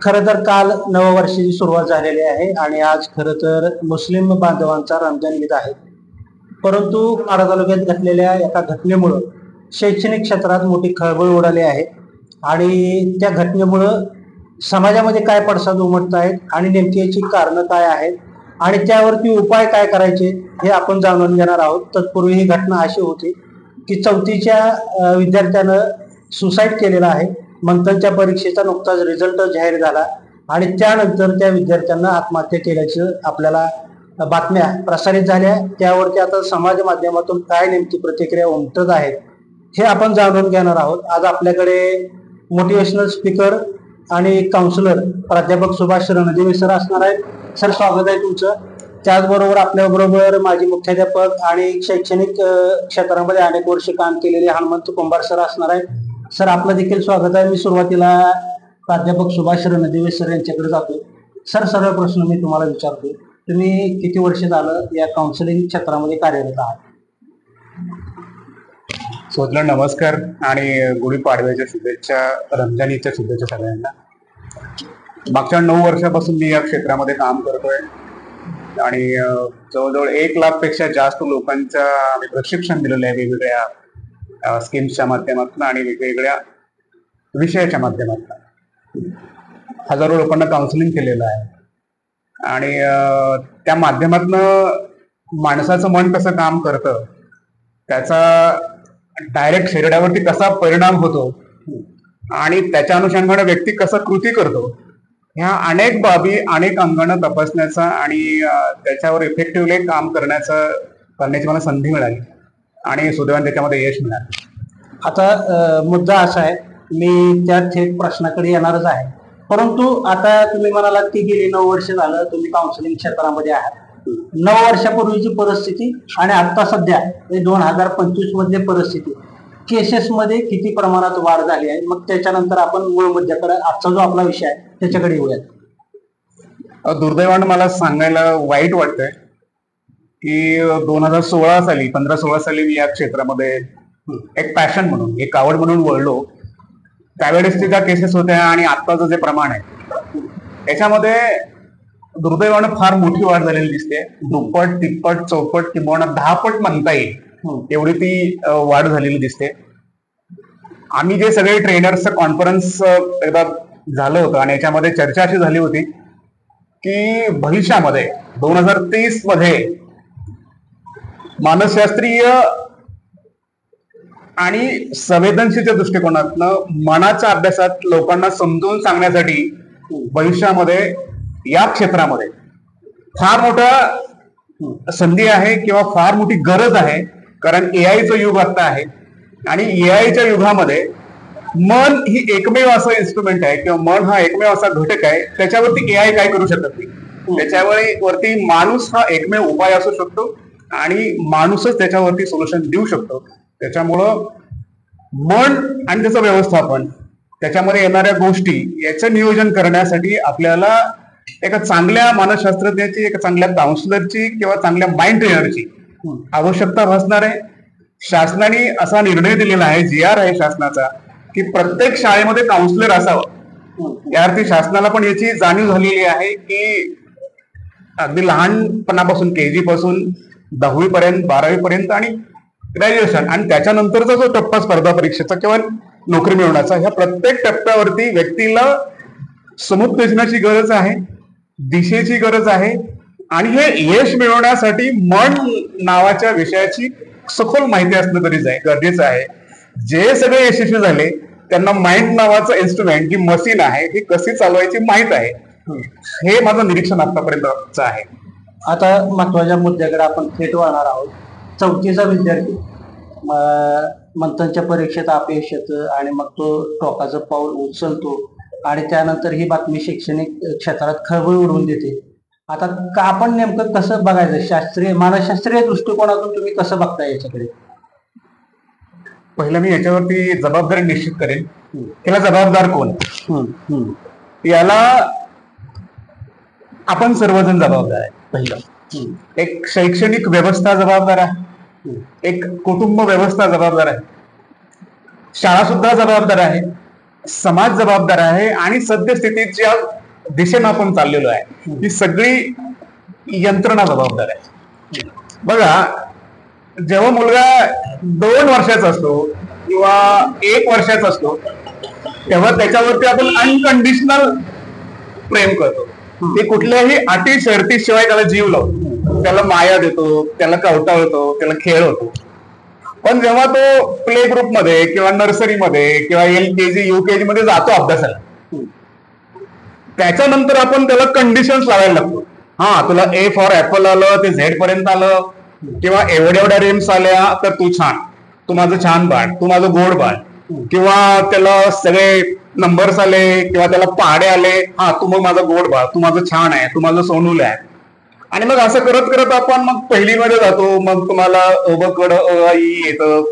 खरं तर काल नववर्षाची सुरुवात झालेली आहे आणि आज खरं तर मुस्लिम बांधवांचा रमजान ईद आहे. परंतु माढा तालुक्यात घडलेल्या एका घटनेमुळं शैक्षणिक क्षेत्रात मोठी खळबळ उडाली आहे आणि त्या घटनेमुळं समाजामध्ये काय पडसाद उमटत आहेत आणि नेमकी याची कारणं काय आहेत आणि त्यावरती उपाय काय करायचे हे आपण जाणून घेणार आहोत. तत्पूर्वी ही घटना अशी होती की चौथीच्या विद्यार्थ्यानं सुसाईड केलेला आहे. मंथनच्या परीक्षेचा नुकताच रिझल्ट जाहीर झाला आणि त्यानंतर त्या विद्यार्थ्यांना आत्महत्या केल्याचं आपल्याला बातम्या प्रसारित झाल्या. त्यावरती आता समाज माध्यमातून काय नेमकी प्रतिक्रिया उमटत आहेत हे आपण जाणून घेणार आहोत. आज आपल्याकडे मोटिवेशनल स्पीकर आणि काउन्सिलर प्राध्यापक सुभाष रणदिवे सर असणार आहेत. सर, स्वागत आहे तुमचं. त्याचबरोबर आपल्याबरोबर माजी मुख्याध्यापक आणि शैक्षणिक क्षेत्रामध्ये अनेक वर्ष काम केलेले हनुमंत कुंभार सर असणार आहेत. सर, आपलं देखील स्वागत आहे. मी सुरुवातीला प्राध्यापक सुभाष रणदिवे सर यांच्याकडे जातो. सर, सर्व प्रश्न मी तुम्हाला विचारतो. तुम्ही किती वर्ष झालं या काउन्सिलिंग क्षेत्रामध्ये कार्यरत आहात? स्वतःला नमस्कार आणि गुढीपाडव्याच्या शुभेच्छा, रमजानीच्या शुभेच्छा सगळ्यांना. मागच्या 9 वर्षापासून मी या क्षेत्रामध्ये काम करतोय आणि जवळजवळ 1 लाखपेक्षा जास्त लोकांच्या आम्ही प्रशिक्षण दिलेलं आहे वेगवेगळ्या स्कीम्सच्या माध्यमातून आणि वेगवेगळ्या विषयाच्या माध्यमातून. हजारो लोकांना काउन्सिलिंग केलेलं आहे आणि त्या माध्यमातून माणसाचं मन कसं काम करतं, त्याचा डायरेक्ट शरीरावरती कसा परिणाम होतो आणि त्याच्या अनुषंगाने व्यक्ती कसा कृती करतो, ह्या अनेक बाबी अनेक अंगानं तपासण्याचा आणि त्याच्यावर इफेक्टिव्हली काम करण्याची मला संधी मिळाली आणि सुदैवाने त्याच्यामध्ये यश मिळालं. आता मुद्दा असा आहे, मी त्या थेट प्रश्नाकडे येणारच आहे. परंतु आता तुम्ही म्हणालात की गेली 9 वर्ष झालं तुम्ही काउन्सिलिंग क्षेत्रामध्ये आहात. 9 वर्षापूर्वीची परिस्थिती आणि आता सध्या 2025 मधली परिस्थिती, केसेस मध्ये किती प्रमाणात वाढ झाली आहे? मग त्याच्यानंतर आपण मूळ मुद्द्याकडे, आजचा जो आपला विषय आहे त्याच्याकडे येऊयात. दुर्दैवानं मला सांगायला वाईट वाटतंय की 2016 साली 15-16 साली मी या क्षेत्रामध्ये एक पॅशन म्हणून, एक आवड म्हणून वळलो. त्यावेळेस ज्या केसेस होत्या आणि आत्ताचं जे प्रमाण आहे याच्यामध्ये दुर्दैवानं फार मोठी वाढ झालेली दिसते. दुप्पट, तिप्पट, चौपट किंवा 10 पट म्हणता येईल एवढी ती वाढ झालेली दिसते. आम्ही जे सगळे ट्रेनर्सचं कॉन्फरन्स एकदा झालं होतं आणि याच्यामध्ये चर्चा अशी झाली होती की भविष्यामध्ये 2030 मध्ये मानसशास्त्रीय आणि संवेदनशीलच्या दृष्टिकोनातनं मनाच्या अभ्यासात लोकांना समजून सांगण्यासाठी भविष्यामध्ये या क्षेत्रामध्ये फार मोठा संधी आहे किंवा फार मोठी गरज आहे. कारण एआयचं युग आता आहे आणि एआयच्या युगामध्ये मन ही एकमेव असं इन्स्ट्रुमेंट आहे किंवा मन हा एकमेव असा घटक आहे त्याच्यावरती एआय काय करू शकत नाही. त्याच्यावरती माणूस हा एकमेव उपाय असू शकतो आणि माणूसच त्याच्यावरती सोल्युशन देऊ शकतो. त्याच्यामुळं मन आणि त्याचं व्यवस्थापन, त्याच्यामध्ये येणाऱ्या गोष्टी याचं नियोजन करण्यासाठी आपल्याला एका चांगल्या मानसशास्त्रज्ञाची, एका चांगल्या काउन्सिलरची किंवा चांगल्या माइंड ट्रेनरची आवश्यकता भासणार आहे. शासनाने असा निर्णय दिलेला आहे, GR आहे शासनाचा, की प्रत्येक शाळेमध्ये काउन्सिलर असावं. यावरती शासनाला पण याची जाणीव झालेली आहे की अगदी लहानपणापासून KG पासून 10वी पर्यंत, 12वी पर्यंत आणि ग्रॅज्युएशन आणि त्याच्यानंतरचा जो टप्पा स्पर्धा परीक्षेचा किंवा नोकरी मिळवण्याचा, ह्या प्रत्येक टप्प्यावरती व्यक्तीला समुपदेशनाची गरज आहे, दिशेची गरज आहे आणि हे यश मिळवण्यासाठी मन नावाच्या विषयाची सखोल माहिती असणं गरजेचं आहे. जे सगळे यशस्वी झाले त्यांना माइंड नावाचं इन्स्ट्रुमेंट, जी मशीन आहे, ही कशी चालवायची माहित आहे. हे माझं निरीक्षण आतापर्यंतच आहे. आता महत्वाच्या मुद्द्याकडे आपण थेट वळणार आहोत. 4थीचा विद्यार्थी मंथनच्या परीक्षेत अपयश येतं आणि मग तो टोकाचं पाऊल उचलतो आणि त्यानंतर ही बातमी शैक्षणिक क्षेत्रात खळबळ उडवून देते. आता आपण नेमकं कसं बघायचं, मानसशास्त्रीय दृष्टिकोनातून तुम्ही कसं बघताय याच्याकडे? पहिलं मी याच्यावरती जबाबदारी निश्चित करेन. त्याला जबाबदार कोण? याला आपण सर्वजण जबाबदार आहे. पहिलं एक शैक्षणिक व्यवस्था जबाबदार आहे, एक कुटुंब व्यवस्था जबाबदार आहे, शाळा सुद्धा जबाबदार आहे समाज जबाबदार आहे आणि सद्यस्थितीत ज्या दिशेनं आपण चाललेलो आहे ही सगळी यंत्रणा जबाबदार आहे. बघा, जेव्हा मुलगा 2 वर्षाचा असतो किंवा 1 वर्षाचा असतो तेव्हा त्याच्यावरती आपण अनकंडिशनल प्रेम करतो. ते कुठल्याही अटी शर्तीशिवाय त्याला जीव लावतो, त्याला माया देतो, त्याला कवटाळतो, त्याला खेळवतो. पण जेव्हा तो प्ले ग्रुप मध्ये किंवा नर्सरीमध्ये किंवा LKG UKG मध्ये जातो अभ्यासाला, त्याच्यानंतर आपण त्याला कंडिशन्स लावायला लागतो. हा, तुला A फॉर ऍपल आलं, ते Z पर्यंत आलं, किंवा एवढ्या रेम्स आल्या तर तू छान, तू माझं छान बाळ, तू माझं गोड बाळ, किंवा त्याला सगळे नंबर्स आले किंवा त्याला पाडे आले, हा तू मग माझं गोड बाळ, तू माझं छान आहे, तू माझं सोनूल आहे. आणि मग असं करत करत आपण मग पहिलीमध्ये जातो, मग तुम्हाला अबकड अ आई येतं,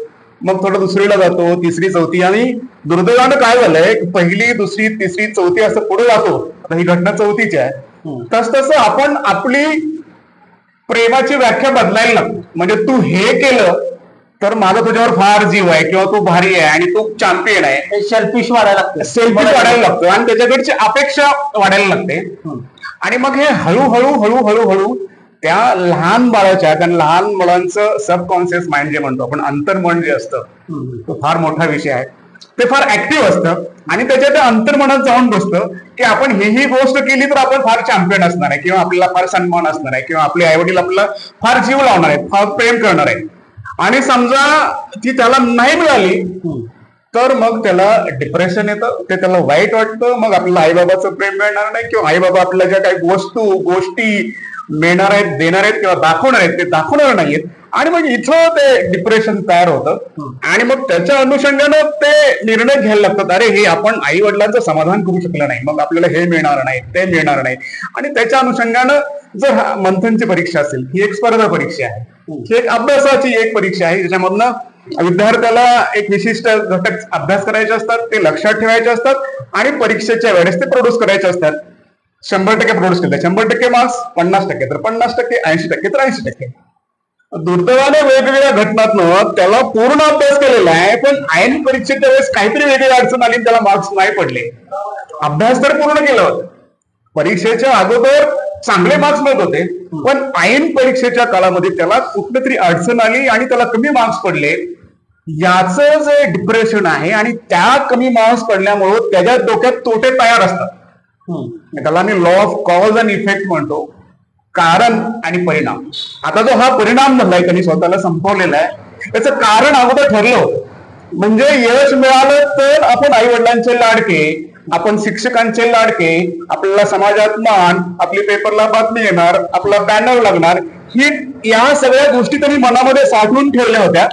मग थोडं दुसरीला जातो, तिसरी चौथी, आणि दुर्दैवानं काय झालंय, पहिली दुसरी तिसरी चौथी असं पुढे जातो. आता ही घटना चौथीची आहे. तसं आपण आपली प्रेमाची व्याख्या बदलायला लागतो. म्हणजे तू हे केलं तर माझा तुझ्यावर फार जीव आहे, किंवा तू भारी आहे आणि तू चॅम्पियन आहे, सेल्फिश वाढायला लागतं, सेल्फिश वाढायला लागतं आणि त्याच्याकडची अपेक्षा वाढायला लागते. आणि मग हे हळूहळू हळूहळू हळू त्या लहान बाळाच्या, कारण लहान मुलांचं सबकॉन्शियस माइंड जे म्हणतो आपण, अंतर्मन जे असतं, तो फार मोठा विषय आहे. ते फार ऍक्टिव्ह असतं आणि त्याच्या त्या अंतर्मनात जाऊन बसतं की आपण ही गोष्ट केली तर आपण फार चॅम्पियन असणार आहे, किंवा आपल्याला फार सन्मान असणार आहे, किंवा आपले आईवडील आपल्याला फार जीव लावणार आहेत, फार प्रेम करणार आहेत. आणि समजा ती त्याला नाही मिळाली तर मग त्याला डिप्रेशन येतं, ते त्याला वाईट वाटतं. मग आपल्याला आईबाबाचं प्रेम मिळणार नाही, किंवा आईबाबा आपल्याला ज्या काही गोष्टी मिळणार आहेत, देणार आहेत किंवा दाखवणार आहेत ते दाखवणार नाहीत. आणि मग इथं ते डिप्रेशन तयार होतं. आणि मग त्याच्या अनुषंगानं ते निर्णय घ्यायला लागतात, अरे हे आपण आई वडिलांचं समाधान करू शकलं नाही, मग आपल्याला हे मिळणार नाही, ते मिळणार नाही. आणि त्याच्या अनुषंगानं जर मंथनची परीक्षा असेल, ही एक स्पर्धा परीक्षा आहे, ही एक अभ्यासाची एक परीक्षा आहे, ज्याच्यामधनं विद्यार्थ्याला एक विशिष्ट घटक अभ्यास करायचे असतात, ते लक्षात ठेवायचे असतात आणि परीक्षेच्या वेळेस ते प्रोड्यूस करायचे असतात. 100% प्रोड्यूस केले, 100% मार्क्स, 50% तर 50%, 80% तर 80%. दुर्दैवाने वेगवेगळ्या घटनात्मक त्याला पूर्ण अभ्यास केलेला आहे, पण ऐन परीक्षेच्या वेळेस काहीतरी वेगळी अडचण आली, त्याला मार्क्स नाही पडले. अभ्यास तर पूर्ण केला होता, परीक्षेच्या अगोदर चांगले मार्क्स मिळत होते, पण ऐन परीक्षेच्या काळामध्ये त्याला कुठली तरी अडचण आली आणि त्याला कमी मार्क्स पडले. याचं जे डिप्रेशन आहे आणि त्या कमी मार्क्स पडल्यामुळे त्याच्या डोक्यात तोटे तयार असतात. त्याला मी law of cause and effect म्हणतो, कारण आणि परिणाम. आता जो हा परिणाम झालाय त्यांनी स्वतःला संपवलेला आहे, त्याचं कारण अगोदर ठरलं होतं. म्हणजे यश मिळालं तर आपण आई वडिलांचे लाडके, आपण शिक्षकांचे लाडके, आपल्याला समाजात मान, आपली पेपरला बातमी येणार, आपला बॅनर लागणार, ही या सगळ्या गोष्टी त्यांनी मनामध्ये साठवून ठेवल्या होत्या.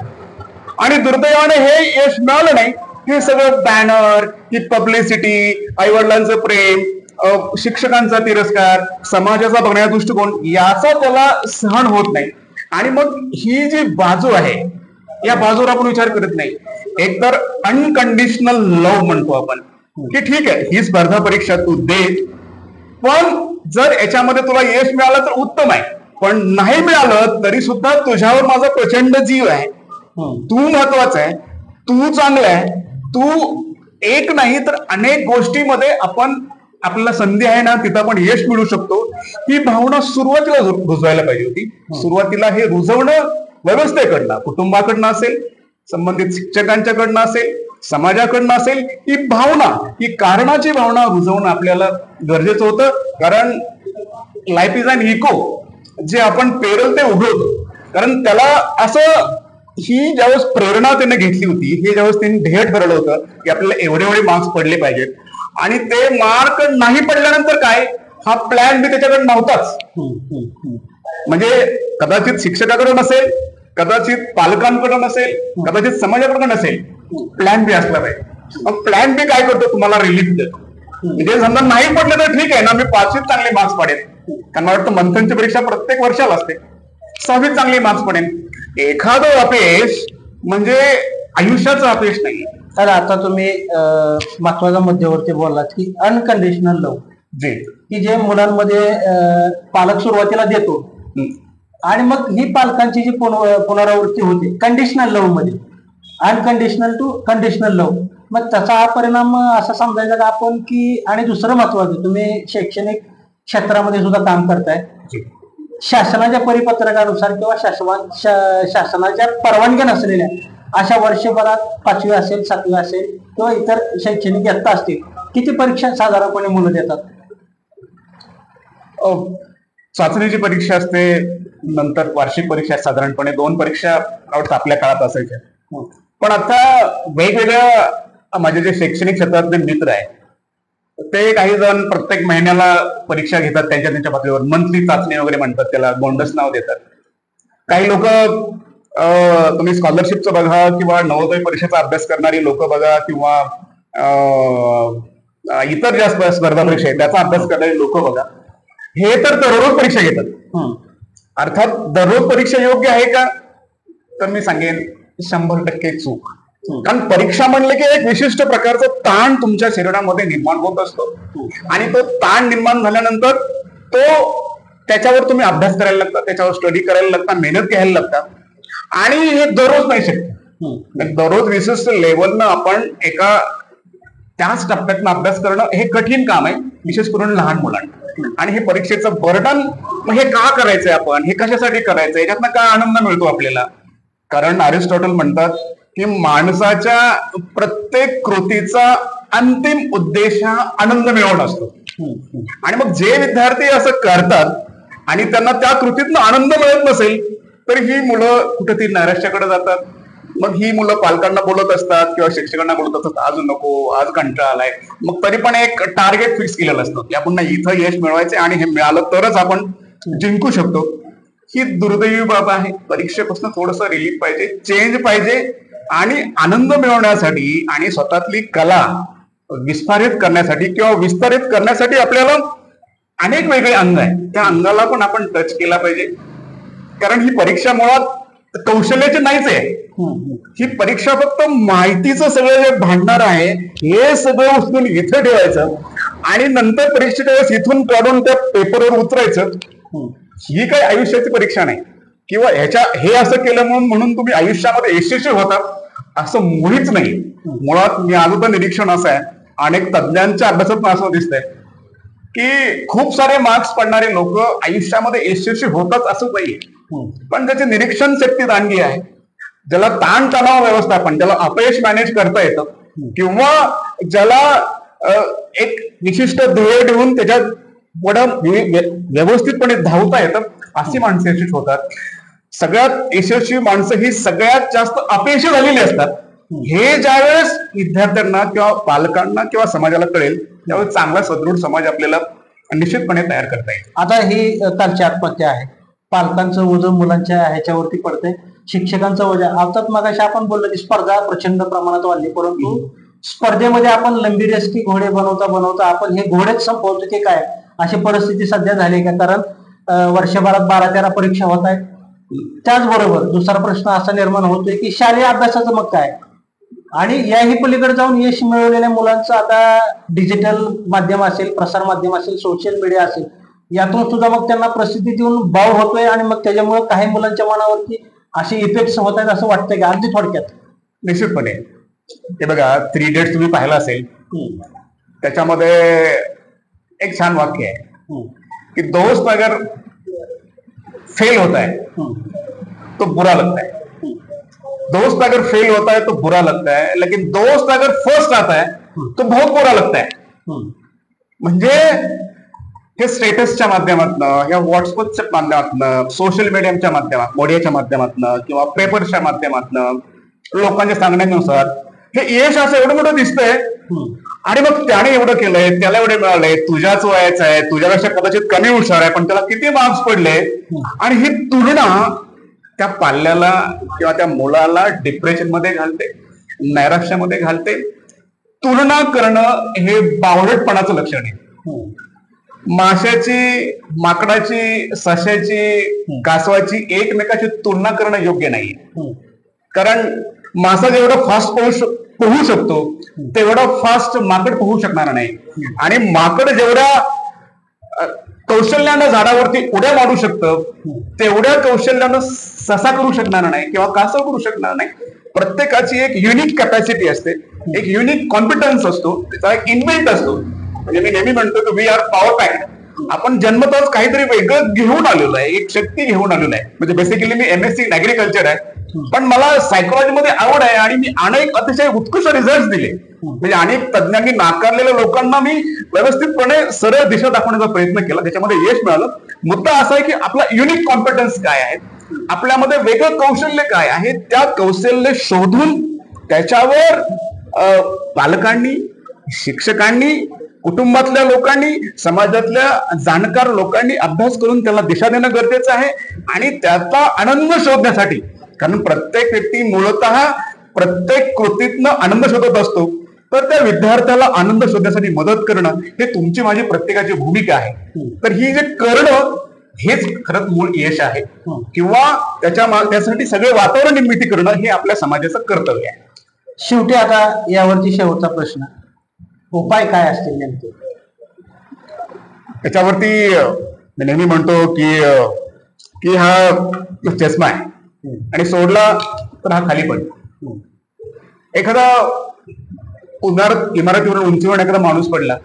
आणि दुर्दैवाने हे यश मिळालं नाही. हे सगळं बॅनर, ही पब्लिसिटी, आई वडिलांचं प्रेम, शिक्षकांचा तिरस्कार, समाजाचा बघण्याचा दृष्टिकोन, याचा त्याला सहन होत नाही. आणि मग ही जी बाजू आहे या बाजूवर आपण विचार करत नाही. एकतर अनकंडिशनल लव्ह म्हणतो आपण, की ठीक आहे ही स्पर्धा परीक्षा तू दे, पण जर याच्यामध्ये तुला यश मिळालं तर उत्तम आहे, पण नाही मिळालं तरी सुद्धा तुझ्यावर माझा प्रचंड जीव आहे, तू महत्वाचा आहे, तू चांगला आहे, तू एक नाही तर अनेक गोष्टीमध्ये आपण, आपल्याला संधी आहे ना तिथं आपण यश मिळू शकतो. ही भावना सुरुवातीला रुजवायला पाहिजे होती. सुरुवातीला हे रुजवणं व्यवस्थेकडनं, कुटुंबाकडनं असेल, संबंधित शिक्षकांच्याकडनं असेल, समाजाकडनं असेल, ही भावना, ही कारणाची भावना रुजवणं आपल्याला गरजेचं होतं. कारण लाईफ इज अन इको, जे आपण पेरल ते उगवतो. कारण त्याला असं, ही ज्यावेळेस प्रेरणा त्याने घेतली होती, हे ज्यावेळेस त्यांनी ध्येय ठरवलं होतं की आपल्याला एवढे मार्क्स पडले पाहिजेत, आणि ते मार्क नाही पडल्यानंतर काय, हा प्लॅन बी त्याच्याकडे नव्हताच. म्हणजे कदाचित शिक्षकाकडे नसेल, कदाचित पालकांकडे नसेल, कदाचित समाजाकडे नसेल, प्लॅन बी असला पाहिजे. मग प्लॅन बी काय करतो, तुम्हाला रिलीफ देतो. म्हणजे समजा नाही पडले तर ठीक आहे ना, मी 5वीत चांगले मार्क्स पडेल, कारण मला वाटतं मंथनची परीक्षा प्रत्येक वर्षाला असते, 6वीत चांगले मार्क्स पडेल. एखादं अपयश म्हणजे आयुष्याचं अपयश नाही. तर आता तुम्ही महत्वाच्या मुद्द्यावरती बोललात की अनकंडिशनल लव्ह, की जे मुलांमध्ये पालक सुरुवातीला देतो आणि मग ही पालकांची जी पुनरावृत्ती होते कंडिशनल लव्ह मध्ये, अनकंडिशनल टू कंडिशनल लव्ह. मग त्याचा हा परिणाम असा समजायचा का आपण की, आणि दुसरं महत्वाचं, तुम्ही शैक्षणिक क्षेत्रामध्ये सुद्धा काम करताय, शासनाच्या परिपत्रकानुसार किंवा शासनाच्या परवानग्या नसलेल्या अशा वर्षभरात 5वी असेल 7वी असेल किंवा इतर शैक्षणिक इयत्ता असतील, किती परीक्षा साधारणपणे मुलं देतात? चाचणीची परीक्षा असते, नंतर वार्षिक परीक्षा, साधारणपणे 2 परीक्षा आपल्या काळात असायच्या. पण आता वेगवेगळ्या माझे जे शैक्षणिक क्षेत्रातले मित्र आहे ते काही जण प्रत्येक महिन्याला परीक्षा घेतात, त्यांच्या पातळीवर मंथली चाचणी वगैरे म्हणतात त्याला, बोंडस नाव देतात. काही लोक तुम्ही स्कॉलरशिपचं बघा किंवा नवोदय परीक्षेचा अभ्यास करणारी लोक बघा किंवा इतर ज्या स्पर्धा परीक्षा आहेत त्याचा अभ्यास करणारी लोक बघा, हे तर दररोज परीक्षा घेतात. अर्थात दररोज परीक्षा योग्य आहे का, तर मी सांगेन 100% चूक. कारण परीक्षा म्हणले की एक विशिष्ट प्रकारचा ताण तुमच्या शरीरामध्ये निर्माण होत असतो आणि तो ताण निर्माण झाल्यानंतर त्याच्यावर तुम्ही अभ्यास करायला लागता, त्याच्यावर स्टडी करायला लागता, मेहनत घ्यायला लागता. आणि हे दररोज नाही शक्य. दररोज विशिष्ट लेवलनं आपण एका त्याच टप्प्यातनं अभ्यास करणं हे कठीण काम आहे, विशेष करून लहान मुलांना. आणि हे परीक्षेचं बर्डन, हे का करायचंय आपण, हे कशासाठी करायचंय, याच्यातनं काय आनंद मिळतो आपल्याला? कारण अरिस्टॉटल म्हणतात की माणसाच्या प्रत्येक कृतीचा अंतिम उद्देश हा आनंद मिळवणं असतो. आणि मग जे विद्यार्थी असं करतात आणि त्यांना त्या कृतीतनं आनंद मिळत नसेल तर ही मुलं कुठेतरी नैराश्याकडे जातात. मग ही मुलं पालकांना बोलत असतात किंवा शिक्षकांना बोलत असतात, आज नको, आज कंटाळा आलाय. मग तरी पण एक टार्गेट फिक्स केलेलं असतं की आपण इथं यश मिळवायचे आणि हे मिळालं तरच आपण जिंकू शकतो. ही दुर्दैवी बाब आहे. परीक्षेपासून थोडंसं रिलीफ पाहिजे, चेंज पाहिजे. आणि आनंद मिळवण्यासाठी आणि स्वतःतली कला विस्तारित करण्यासाठी किंवा विस्तारित करण्यासाठी आपल्याला अनेक वेगळे अंग आहेत, त्या अंगाला पण आपण टच केला पाहिजे. कारण ही परीक्षा मुळात कौशल्याची नाहीच आहे. ही परीक्षा फक्त माहितीचं सगळं जे भांडार आहे हे सगळं उचलून इथे ठेवायचं आणि नंतर परीक्षेच्या वेळेस इथून काढून त्या पेपरवर उतरायचं. ही काही आयुष्याची परीक्षा नाही किंवा हे असं केलं म्हणून तुम्ही आयुष्यामध्ये यशस्वी होता असं मुळीच नाही. मुळात मी आजोबा निरीक्षण असं आहे, अनेक तज्ञांच्या अभ्यासात असं दिसतंय की खूप सारे मार्क्स पडणारे लोक आयुष्यामध्ये यशस्वी होतात असं नाहीये. पण त्याची निरीक्षण शक्ती दांडगी आहे, ज्याला ताणतणाव व्यवस्थापन, ज्याला अपयश मॅनेज करता येतं किंवा ज्याला एक विशिष्ट ध्येय ठेवून त्याच्यात पुढे व्यवस्थितपणे धावता येतं, अशी माणसं यशस्वी होतात. सगळ्यात यशस्वी माणसं ही सगळ्यात जास्त अपयशी झालेली असतात. हे ज्यावेळेस विद्यार्थ्यांना किंवा पालकांना किंवा समाजाला कळेल त्यावेळेस चांगला सदृढ समाज आपल्याला निश्चितपणे तयार करता येईल. आता ही कालची आत्महत्या आहे, पालकांचं ओझं मुलांच्या ह्याच्यावरती पडतंय, शिक्षकांचं ओझं. अर्थात मगाशी आपण बोललो की स्पर्धा प्रचंड प्रमाणात वाढली, परंतु स्पर्धेमध्ये आपण लंबी रेसकी घोडे बनवता आपण हे घोडेच संपवतो की काय, अशी परिस्थिती सध्या झाली का? कारण वर्षभरात 12-13 परीक्षा होत आहेत. त्याचबरोबर दुसरा प्रश्न असा निर्माण होतोय की शालेय अभ्यासाचं मग काय, आणि याही पलीकडे जाऊन यश मिळवलेल्या मुलांचं आता डिजिटल माध्यम असेल, प्रसार माध्यम असेल, सोशल मीडिया असेल, यातून सुद्धा मग त्यांना प्रसिद्धी देऊन भाव होतोय आणि मग त्याच्यामुळे काही मुलांच्या मनावरती असे इफेक्ट्स होत आहेत असं वाटतंय का? अगदी थोडक्यात. निश्चितपणे हे बघा, 3 Idiots तुम्ही पाहिलं असेल, त्याच्यामध्ये एक छान वाक्य आहे कि दोस्त अगर फेल होता है तो बुरा लगता है, दोस्त अगर फेल होता है तो बुरा लगता है, लेकिन दोस्त अगर फर्स्ट आता है तो बहुत बुरा लगता है. म्हणजे हे स्टेटसच्या माध्यमातनं, या व्हॉट्सअपच्या माध्यमातनं, सोशल मीडियाच्या मीडियाच्या माध्यमातनं किंवा पेपरच्या माध्यमातनं लोकांच्या सांगण्यानुसार हे यश असं एवढं मोठं दिसतंय आणि मग त्याने एवढं केलंय, त्याला एवढे मिळालंय, तुझ्याच वयाचं आहे, तुझ्यापेक्षा कदाचित कमी हुशार आहे पण त्याला किती मार्क्स पडले. आणि ही तुलना त्या पाल्याला किंवा त्या मुलाला डिप्रेशन मध्ये घालते, नैराश्यामध्ये घालते. तुलना करणं हे बावळटपणाचं लक्षण आहे. माशाची, माकडाची, सश्याची, कासवाची एकमेकाची तुलना करणं योग्य नाहीये. कारण मासा जेवढा फास्ट पोहू शकतो तेवढा फास्ट माकड पोहू शकणार नाही, आणि माकड जेवढा कौशल्यानं झाडावरती उड्या मारू शकतं, तेवढ्या कौशल्यानं ससा करू शकणार नाही किंवा कासव करू शकणार नाही. प्रत्येकाची एक युनिक कॅपॅसिटी असते, एक युनिक कॉन्फिडन्स असतो, त्याचा एक इनबिल्ट असतो. म्हणजे मी नेहमी म्हणतो की वी आर पॉवर पॅक्ड. आपण जन्मताच काहीतरी वेगळं घेऊन आलेलो आहे, एक शक्ती घेऊन आलेलो आहे. म्हणजे basically me MSc in agriculture आहे, पण मला सायकोलॉजीमध्ये आवड आहे आणि मी अनेक अतिशय उत्कृष्ट रिझल्ट दिले. म्हणजे अनेक तज्ञांनी नाकारलेल्या लोकांना मी व्यवस्थितपणे सरळ दिशा दाखवण्याचा प्रयत्न केला, त्याच्यामध्ये यश मिळालं. मुद्दा असा आहे की आपला युनिक कॉन्फिडन्स काय आहे, आपल्यामध्ये वेगळं कौशल्य काय आहे, त्या कौशल्य शोधून त्याच्यावर पालकांनी, शिक्षकांनी, कुटुंबातल्या लोकांनी, समाजातल्या जाणकार लोकांनी अभ्यास करून त्याला दिशा देणं गरजेचं आहे. आणि त्याचा आनंद शोधण्यासाठी, कारण प्रत्येक व्यक्ती मूलतः प्रत्येक कृतीतनं आनंद शोधत असतो, तर त्या विद्यार्थ्याला आनंद शोधण्यासाठी मदत करणं हे तुमची माझी प्रत्येकाची भूमिका आहे. तर ही जे करणं हेच खरंच मूळ यश आहे, किंवा त्यासाठी सगळे वातावरण निर्मिती करणं हे आपल्या समाजाचं कर्तव्य आहे. शेवटी आता यावरती शेवटचा प्रश्न, उपाय काय असतील नेमके? त्याच्यावरती मी नेहमी म्हणतो की हा चष्मा आहे आणि सोडला तर हा खाली पडतो. एखादा इमारतीवरून उंचीवर एखादा माणूस पडला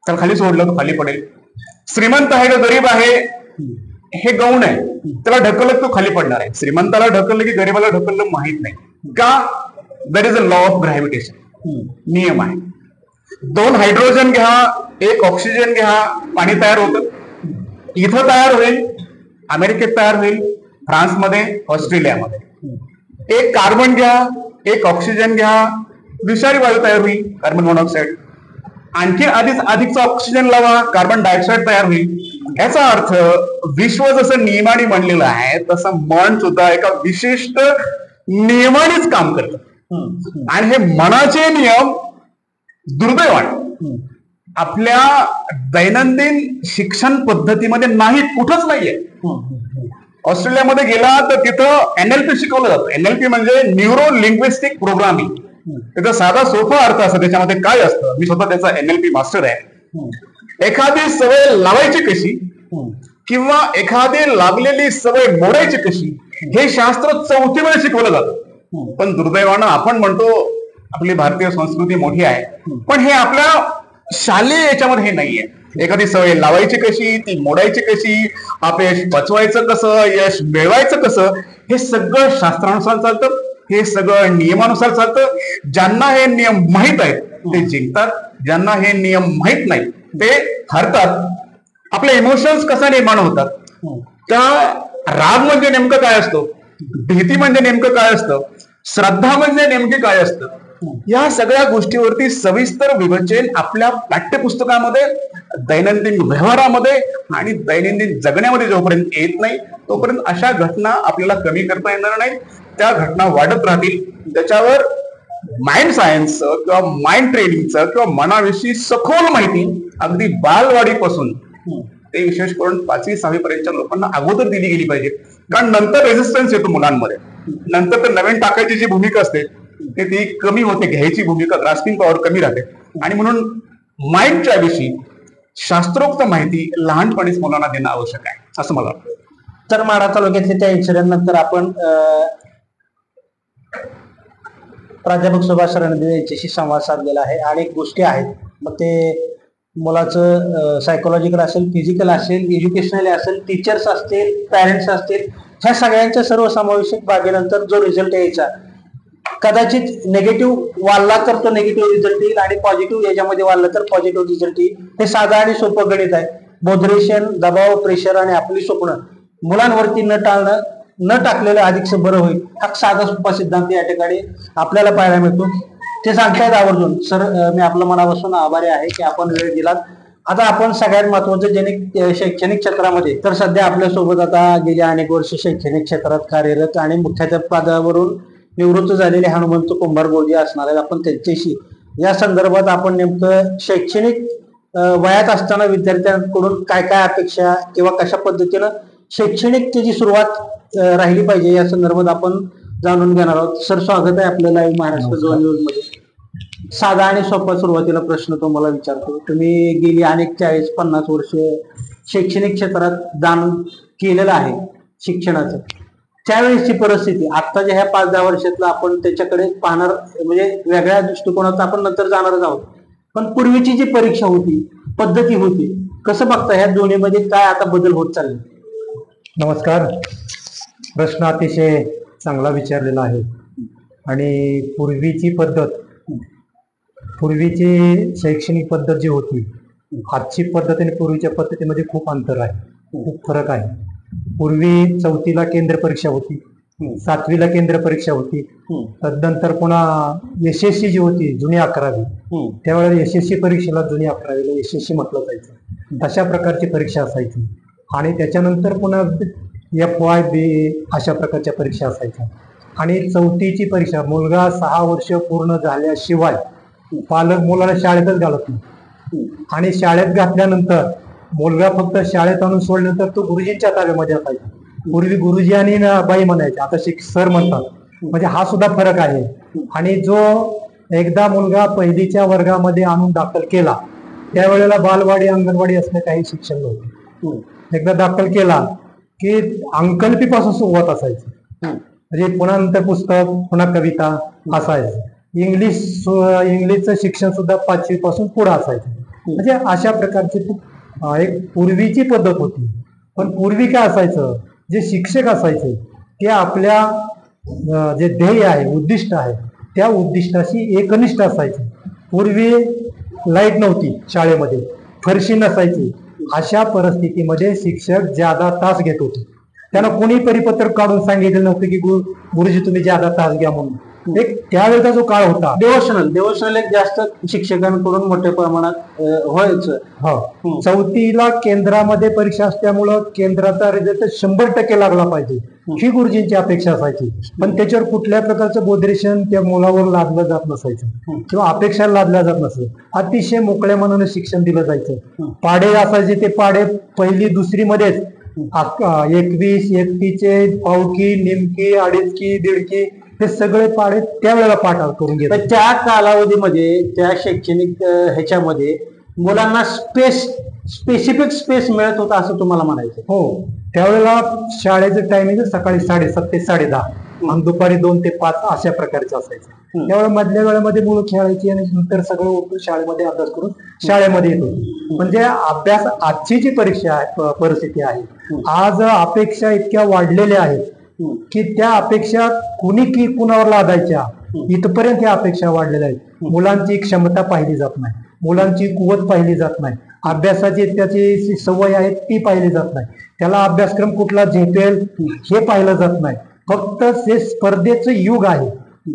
तर खाली सोडला तो खाली पडेल. श्रीमंत आहे का गरीब आहे हे गौण आहे, त्याला ढकलत तो खाली पडणार आहे. श्रीमंताला ढकललं की गरीबाला ढकललं माहित नाही का? That is a law of gravitation, नियम आहे. 2 हायड्रोजन घ्या, 1 ऑक्सिजन घ्या, पाणी तयार होतं. इथं तयार होईल, अमेरिकेत तयार होईल, फ्रान्समध्ये, ऑस्ट्रेलियामध्ये. 1 कार्बन घ्या, 1 ऑक्सिजन घ्या, विषारी वायू तयार होईल, कार्बन मोनॉक्साईड. आणखी अधिकचा ऑक्सिजन लावा, कार्बन डायऑक्साईड तयार होईल. याचा अर्थ विश्व जसं नियमाने बनलेलं आहे तसं मन सुद्धा एका विशिष्ट नियमानेच काम करतं. आणि हे मनाचे नियम दुर्दैवाने आपल्या दैनंदिन शिक्षण पद्धतीमध्ये नाहीत, कुठंच नाहीये. ऑस्ट्रेलियामध्ये गेला तर तिथं NLP शिकवलं जातं. NLP म्हणजे न्यूरो लिंग्विस्टिक प्रोग्रामिंग. त्याचा साधा सोपा अर्थ असतो. त्याच्यामध्ये काय असतं, मी स्वतः त्याचा NLP मास्टर आहे. एखादी सवय लावायची कशी किंवा एखादी लागलेली सवय मोडायची कशी हे शास्त्र 4थी मध्ये शिकवलं जातं. पण दुर्दैवानं आपण म्हणतो आपली भारतीय संस्कृती मोठी आहे, पण हे आपल्या शालेय याच्यामध्ये हे नाहीये. एखादी सवय लावायची कशी, ती मोडायची कशी, अपयश पचवायचं कसं, यश मिळवायचं कसं, हे सगळं शास्त्रानुसार चालतं, हे सगळं नियमानुसार चालतं. ज्यांना हे नियम माहीत आहेत ते जिंकतात, ज्यांना हे नियम माहीत नाही ते हरतात. आपले इमोशन्स कसा निर्माण होतात, त्या राग म्हणजे नेमकं काय असतो, भीती म्हणजे नेमकं काय असतं, श्रद्धा म्हणजे नेमके काय असतं, या सगळ्या गोष्टीवरती सविस्तर विवेचन आपल्या पाठ्यपुस्तकामध्ये, दैनंदिन व्यवहारामध्ये आणि दैनंदिन जगण्यामध्ये जोपर्यंत येत नाही तोपर्यंत अशा घटना आपल्याला कमी करता येणार नाही. त्या घटना वाढत राहतील. त्याच्यावर माइंड सायन्स किंवा माइंड ट्रेनिंगचं किंवा मनाविषयी सखोल माहिती अगदी बालवाडीपासून ते विशेष करून 5वी-6वी पर्यंतच्या लोकांना अगोदर दिली गेली पाहिजे. कारण नंतर रेझिस्टन्स येतो मुलांमध्ये, नंतर तर नवीन टाकायची जी भूमिका असते ती कमी होते, घ्यायची भूमिका, ग्रास्पिंग पॉवर कमी राहते. आणि म्हणून माइंडच्या विषयी शास्त्रोक्त माहिती लहानपणीच मुलांना देणं आवश्यक आहे असं मला वाटतं. तर माढा तालुक्यातल्या त्या इन्सिडेंट नंतर आपण प्राध्यापक सुभाष रणदिवे यांच्याशी संवाद साधलेला आहे. अनेक गोष्टी आहेत, मग ते मुलाचं सायकोलॉजिकल असेल, फिजिकल असेल, एज्युकेशनल असेल, टीचर्स असतील, पॅरेंट्स असतील, ह्या सगळ्यांच्या सर्वसमावेशक बाबीनंतर जो रिझल्ट यायचा, कदाचित निगेटिव्ह वाढला तर तो निगेटिव्ह रिझल्ट येईल आणि पॉझिटिव्ह याच्यामध्ये वाढला तर पॉझिटिव्ह रिझल्ट येईल. हे साधा आणि सोपं गणित आहे. बोधरेशन, दबाव, प्रेशर आणि आपली स्वप्न मुलांवरती न टाकलेलं अधिकच बरं होईल, हा साधा सोपा सिद्धांत या ठिकाणी आपल्याला पाहायला मिळतो. ते सांगतायत आवर्जून. सर, मी आपलं मनापासून आभारी आहे की आपण वेळ दिलात. आता आपण सगळ्यात महत्वाचं शैक्षणिक क्षेत्रामध्ये तर सध्या आपल्या सोबत आता गेली अनेक वर्ष शैक्षणिक क्षेत्रात कार्यरत आणि मुख्याध्यापक पदावरून निवृत्त झालेले हनुमंत कुंभार गोळजी असणार आहेत. आपण त्यांच्याशी या संदर्भात आपण नेमकं शैक्षणिक वयात असताना विद्यार्थ्यांकडून काय काय अपेक्षा किंवा कशा पद्धतीनं शैक्षणिक त्याची सुरुवात राहिली पाहिजे या संदर्भात आपण जाणून घेणार आहोत. सर, स्वागत आहे आपलं लाईव्ह महाराष्ट्र झोन न्यूज मध्ये. साधा आणि सोपा सुरुवातीला प्रश्न तुम्हाला विचारतो. तुम्ही गेली अनेक 40-50 वर्ष शैक्षणिक क्षेत्रात दान केलेलं आहे शिक्षणाचं, त्यावेळेसची परिस्थिती आत्ताच्या ह्या 5-10 वर्षातलं आपण त्याच्याकडे पाहणार, म्हणजे वेगळ्या दृष्टिकोनात आपण नंतर जाणारच आहोत. पण पूर्वीची जी परीक्षा होती, पद्धती होती, कसं बघता ह्या दोन्हीमध्ये काय आता बदल होत चालले? नमस्कार. प्रश्न अतिशय चांगला विचारलेला आहे. आणि पूर्वीची शैक्षणिक पद्धत जी होती, आजची पद्धत आणि पूर्वीच्या पद्धतीमध्ये खूप अंतर आहे, खूप फरक आहे. पूर्वी 4थीला केंद्र परीक्षा होती, 7वीला केंद्र परीक्षा होती, तदनंतर पुन्हा SSC जी होती जुनी 11वी, त्यावेळेला SSC परीक्षेला जुनी 11वीला SSC म्हटलं जायचं, तशा प्रकारची परीक्षा असायची. आणि त्याच्यानंतर पुन्हा FY BA अशा प्रकारच्या परीक्षा असायच्या. आणि 4थीची परीक्षा, मुलगा 6 वर्ष पूर्ण झाल्याशिवाय पालक मुलाला शाळेतच घालत नाही. आणि शाळेत घातल्यानंतर मुलगा फक्त शाळेत आणून सोडल्यानंतर तो गुरुजींच्या ताब्यामध्ये असायचा. पूर्वी गुरुजी आणि बाई म्हणायचे, आता सर म्हणतात. म्हणजे हा सुद्धा फरक आहे. आणि जो एकदा मुलगा पहिलीच्या वर्गामध्ये आणून दाखल केला, त्यावेळेला बालवाडी अंगणवाडी असणे काही शिक्षण नव्हते. एकदा दाखल केला की अंकलिपीपासून सुरुवात असायची. म्हणजे पुन्हा नंतर पुस्तक, पुन्हा कविता असायचं. इंग्लिशचं शिक्षण सुद्धा 5वी पासून पुढे असायचं. म्हणजे अशा प्रकारची एक पूर्वीची पद्धत होती. पण पूर्वी काय असायचं, जे शिक्षक असायचे ते आपल्या जे ध्येय आहे, उद्दिष्ट आहे, त्या उद्दिष्टाशी एकनिष्ठ असायचे. पूर्वी लाईट नव्हती, शाळेमध्ये फरशी नसायची. अशा परिस्थितीमध्ये शिक्षक ज्यादा तास घेत होते. त्यांना कोणी परिपत्रक काढून सांगितलं नव्हतं की गुरुजी तुम्ही ज्यादा तास घ्या म्हणून. एक त्यावेळेचा जो काळ होता, देवोशनल एक जास्त शिक्षकांकडून मोठ्या प्रमाणात व्हायचं. 4थीला केंद्रामध्ये परीक्षा असल्यामुळं केंद्राचा रिझल्ट 100% लागला पाहिजे, ही गुरुजींची अपेक्षा असायची. पण त्याच्यावर कुठल्या प्रकारचं बोधरेशन त्या मुलावर लादलं जात नसायचं किंवा अपेक्षा लादल्या जात नसायचं. अतिशय मोकळ्या मनानं शिक्षण दिलं जायचं. पाढे असायचे, ते पाढे 1ली 2री मध्येच 21, 31, पावकी, निमकी, अडीचकी, दीडकी हे सगळे पाढे त्यावेळेला पाठ करून घेतात. त्या कालावधीमध्ये, त्या शैक्षणिक ह्याच्यामध्ये मुलांना स्पेसिफिक स्पेस मिळत होता असं तुम्हाला म्हणायचं? हो, त्यावेळेला शाळेचं टायमिंग सकाळी 7:30 ते 10:30 आणि दुपारी 2 ते 5 अशा प्रकारचं असायचं. त्यावेळेला मधल्या वेळेमध्ये मुलं खेळायची आणि नंतर सगळं उठून शाळेमध्ये अभ्यास करून शाळेमध्ये येत होते. म्हणजे अभ्यास, आजची जी परीक्षा आहे, परिस्थिती आहे, आज अपेक्षा इतक्या वाढलेल्या आहेत की त्या अपेक्षा कुणावर लादायच्या इथपर्यंत ह्या अपेक्षा वाढलेल्या आहेत. मुलांची क्षमता पाहिली जात नाही, मुलांची कुवत पाहिली जात नाही, अभ्यासाची त्याची सवय आहे ती पाहिली जात नाही, त्याला अभ्यासक्रम कुठला झेपेल हे पाहिलं जात नाही. फक्त हे स्पर्धेचं युग आहे.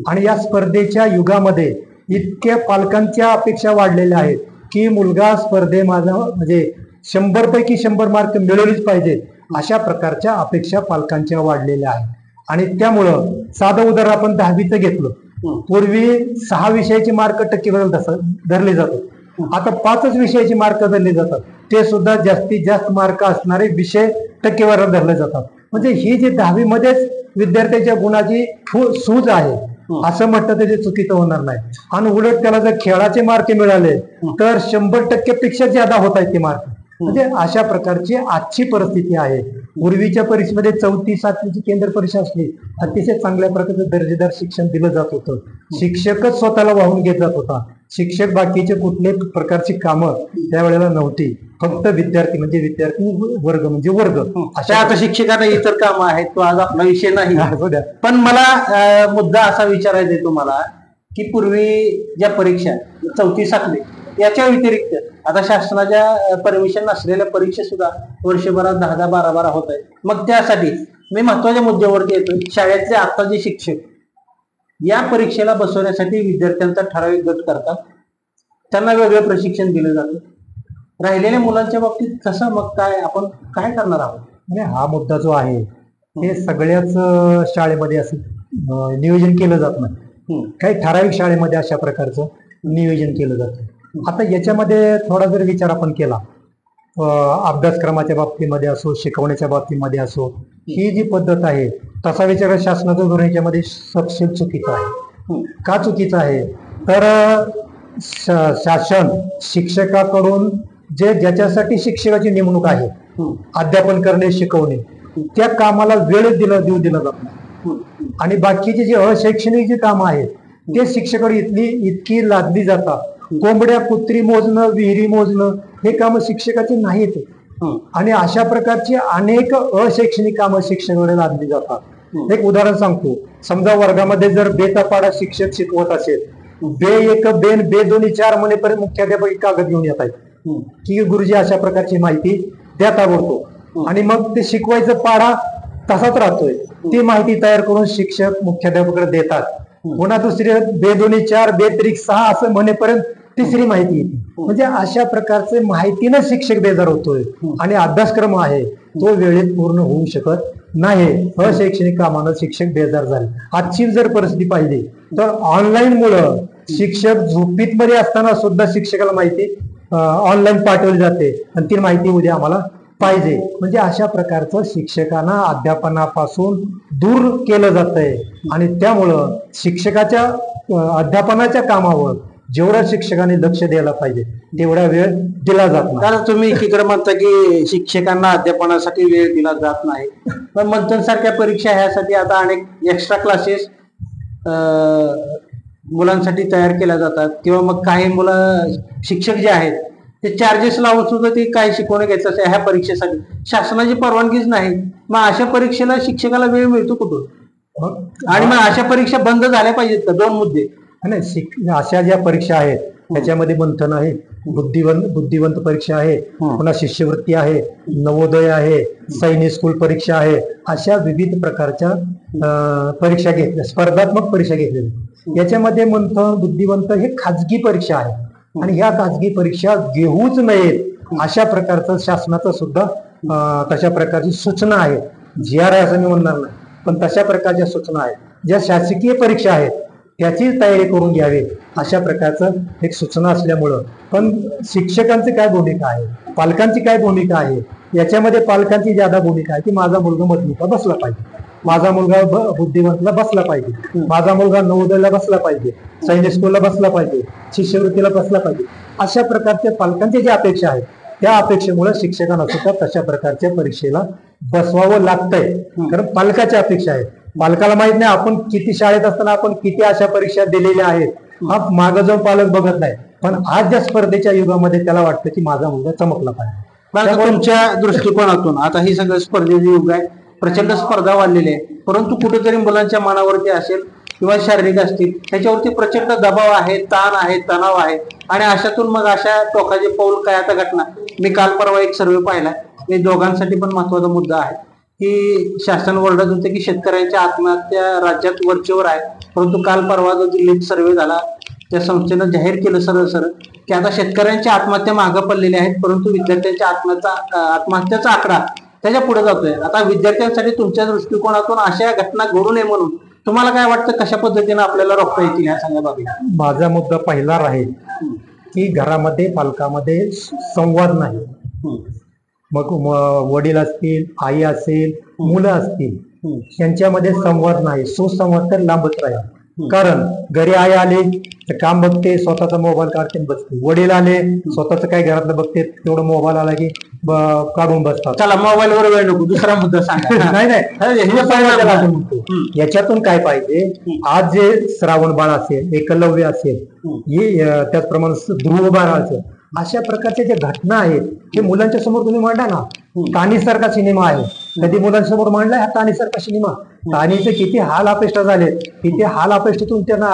आणि या स्पर्धेच्या युगामध्ये इतक्या पालकांच्या अपेक्षा वाढलेल्या आहेत की मुलगा स्पर्धे माझा म्हणजे 100पैकी 100 मार्क मिळवलीच पाहिजे, अशा प्रकारच्या अपेक्षा पालकांच्या वाढलेल्या आहेत. आणि त्यामुळं साधं उदाहरण आपण 10वीचं घेतलं, पूर्वी 6 विषयाची मार्क टक्केवारी धरले जातात, आता 5च विषयाची मार्क धरले जातात. ते सुद्धा जास्तीत जास्त मार्क असणारे विषय टक्केवारी धरले जातात. म्हणजे ही जी 10वी मध्येच विद्यार्थ्याच्या गुणाची सूज आहे असं म्हटलं तर ते चुकीचं होणार नाही. आणि उलट त्याला जर खेळाचे मार्क मिळाले तर 100% पेक्षा ज्यादा होत आहेत ते मार्क. म्हणजे अशा प्रकारची आजची परिस्थिती आहे. पूर्वीच्या परीक्षेमध्ये 4थी 7वीची केंद्र परीक्षा असली, अतिशय चांगल्या प्रकारचं दर्जेदार शिक्षण दिलं जात होतं. शिक्षकच स्वतःला वाहून घेत जात होता. शिक्षक बाकीचे कुठल्याही प्रकारची कामं त्यावेळेला नव्हती, फक्त विद्यार्थी वर्ग म्हणजे वर्ग. अशा आता शिक्षकांना इतर कामं आहेत, तो आज आपला विषय नाही. पण मला मुद्दा असा विचारायचा आहे तुम्हाला की पूर्वी ज्या परीक्षा 4थी 7वी याच्या व्यतिरिक्त आता शासनाच्या परमिशन नसलेल्या परीक्षा सुद्धा वर्षभरात 10-10, 12-12 होत आहेत. मग त्यासाठी मी महत्वाच्या मुद्द्यावरती येतो. शाळेतले आता जे शिक्षक या परीक्षेला बसवण्यासाठी विद्यार्थ्यांचा ठराविक गट करतात, त्यांना वेगळं प्रशिक्षण दिलं जातं. राहिलेल्या मुलांच्या बाबतीत कसं, मग काय आपण काय करणार आहोत? आणि हा मुद्दा जो आहे हे सगळ्याच शाळेमध्ये असं नियोजन केलं जात नाही. काही ठराविक शाळेमध्ये अशा प्रकारचं नियोजन केलं जातं. आता याच्यामध्ये थोडा जर विचार आपण केला, अभ्यासक्रमाच्या बाबतीमध्ये असो, शिकवण्याच्या बाबतीमध्ये असो, ही जी पद्धत आहे तसा विचार शासनाचं धोरण याच्यामध्ये सपशेल चुकीचं आहे. का चुकीचं आहे तर शासन शिक्षकाकडून ज्याच्यासाठी शिक्षकाची नेमणूक आहे अध्यापन करणे, शिकवणे, त्या कामाला वेळ देऊ दिला जात नाही. आणि बाकीचे जे अशैक्षणिक जे कामं आहेत ते शिक्षकाकडे इतकी लादली जातात. कोंबड्या कुत्री मोजणं, विहिरी मोजणं हे काम शिक्षकाचे नाहीत. आणि अशा प्रकारची अनेक अशैक्षणिक कामं शिक्षकाकडे लादली जातात. एक उदाहरण सांगतो. समजा वर्गामध्ये जर बेचा पाडा शिक्षक शिकवत असेल, बे एक बेन बे दोन्ही 4 म्हणेपर्यंत मुख्याध्यापक कागद घेऊन येत आहेत की गुरुजी अशा प्रकारची माहिती द्या ताबडतोब. आणि मग ते शिकवायचं पाढा तसाच राहतोय. ती माहिती तयार करून शिक्षक मुख्याध्यापकाकडे देतात. पुन्हा दुसरी बे दोन्ही 4 बे त्रिक 6 असं म्हणेपर्यंत तिसरी माहिती येते. म्हणजे अशा प्रकारचे माहितीनं शिक्षक बेजार होतोय. आणि अभ्यासक्रम आहे तो वेळेत पूर्ण होऊ शकत नाही. अशैक्षणिक कामानं शिक्षक बेजार झाले. आजची जर परिस्थिती पाहिली तर ऑनलाईन मुळे शिक्षक झोपीत मध्ये असताना सुद्धा शिक्षकाला माहिती ऑनलाईन पाठवली जाते आणि ती माहिती उद्या आम्हाला पाहिजे. म्हणजे अशा प्रकारचं शिक्षकांना अध्यापनापासून दूर केलं जातंय. आणि त्यामुळं शिक्षकाच्या अध्यापनाच्या कामावर जेवढ्या शिक्षकांनी लक्ष द्यायला पाहिजे तेवढा वेळ दिला जात नाही. कारण तुम्ही एकीकडे म्हणता की शिक्षकांना अध्यापनासाठी वेळ दिला जात नाही, पण मंथन सारख्या परीक्षा ह्यासाठी आता अनेक एक्स्ट्रा क्लासेस मुलांसाठी तयार केल्या जातात. किंवा मग काही मुलं शिक्षक जे आहेत ते चार्जेस लावून सुद्धा ते काय शिकवणं घ्यायचं असं ह्या परीक्षेसाठी शासनाची परवानगीच नाही. मग अशा परीक्षेला शिक्षकाला वेळ मिळतो कुठून? आणि मग अशा परीक्षा बंद झाल्या पाहिजेत का? 2 मुद्दे. नाही, अशा ज्या परीक्षा आहेत त्याच्यामध्ये मंथन आहे, बुद्धिवंत परीक्षा आहे, पुन्हा शिष्यवृत्ती आहे, नवोदय आहे, सैनिक स्कूल परीक्षा आहे. अशा विविध प्रकारच्या परीक्षा घेतल्या, स्पर्धात्मक परीक्षा घेतल्या. याच्यामध्ये मंथन, बुद्धिवंत हे खाजगी परीक्षा आहे. आणि ह्या खाजगी परीक्षा घेऊच नयेत अशा प्रकारचं शासनाचं सुद्धा तशा प्रकारची सूचना आहे. GR आहे असं मी म्हणणार नाही, पण तशा प्रकारच्या सूचना आहेत. ज्या शासकीय परीक्षा आहेत त्याची तयारी करून घ्यावी अशा प्रकारचं एक सूचना असल्यामुळं. पण शिक्षकांची काय भूमिका आहे, पालकांची काय भूमिका आहे, याच्यामध्ये पालकांची ज्यादा भूमिका आहे की माझा मुलगा मधुमिका बसला पाहिजे, माझा मुलगा बुद्धिवंतला बसला पाहिजे, माझा मुलगा नवोदयला बसला पाहिजे, सैनिक स्कूलला बसला पाहिजे, शिष्यवृत्तीला बसला पाहिजे. अशा प्रकारच्या पालकांच्या ज्या अपेक्षा आहेत त्या अपेक्षेमुळे शिक्षकांना सुद्धा तशा प्रकारच्या परीक्षेला बसवावं लागतंय. कारण पालकाच्या अपेक्षा आहेत. पालकाला माहित नाही आपण किती शाळेत असताना आपण किती अशा परीक्षा दिलेल्या आहेत, हा मागं जाऊन पालक बघत नाही. पण आज ज्या स्पर्धेच्या युगामध्ये त्याला वाटतं की माझा मुलगा चमकला पाहिजे. तुमच्या दृष्टिकोनातून आता ही सगळं स्पर्धेचे युग आहे, प्रचंड स्पर्धा वाढलेली आहे, परंतु कुठेतरी मुलांच्या मनावरती असेल किंवा शारीरिक असतील त्याच्यावरती प्रचंड दबाव आहे, ताण आहे, तणाव आहे. आणि अशातून मग अशा टोकाचे पाऊल काय आता घटना. मी काल परवा एक सर्वे पाहिला, हे दोघांसाठी पण महत्वाचा मुद्दा आहे की शासन ओरडत होते की शेतकऱ्यांच्या आत्महत्या राज्यात वरचेवर आहे. परंतु काल परवा जो दिल्लीत सर्वे झाला त्या संस्थेनं जाहीर केलं सरळ की आता शेतकऱ्यांच्या आत्महत्या मागं पडलेल्या आहेत, परंतु विद्यार्थ्यांच्या आत्महत्याचा आकडा त्याच्या पुढे जातोय. आता विद्यार्थ्यांसाठी तुमच्या दृष्टिकोनातून अशा घटना घडू नये म्हणून तुम्हाला काय वाटतं, कशा पद्धतीने आपल्याला रोखता येतील ह्या सगळ्या बाबी? माझा मुद्दा पहिला राहील की घरामध्ये पालकामध्ये संवाद नाही. मग वडील असतील, आई असेल, मुलं असतील, यांच्यामध्ये संवाद नाही. सुसंवाद तर लांबच राहील. कारण घरी आई आले तर काम बघते, स्वतःचा मोबाईल काढते बसते. वडील आले स्वतःच काय घरातलं बघते, तेवढं मोबाईल आला की काढून बसतात. चला मोबाईल वर वेळ नको, दुसरा मुद्दा सांगा. नाही, याच्यातून काय पाहिजे, आज जे श्रावण बाळ असेल, एकलव्य असेल, त्याचप्रमाणे ध्रुव बाळ असेल, अशा प्रकारच्या ज्या घटना आहेत हे मुलांच्या समोर तुम्ही मांडा ना. तानीसारखा सिनेमा आहे, कधी मुलांसमोर मांडलाय हा तानीसारखा सिनेमा? तानीचे किती हाल अपेष्ट झाले, किती हाल अपेक्षेतून त्यांना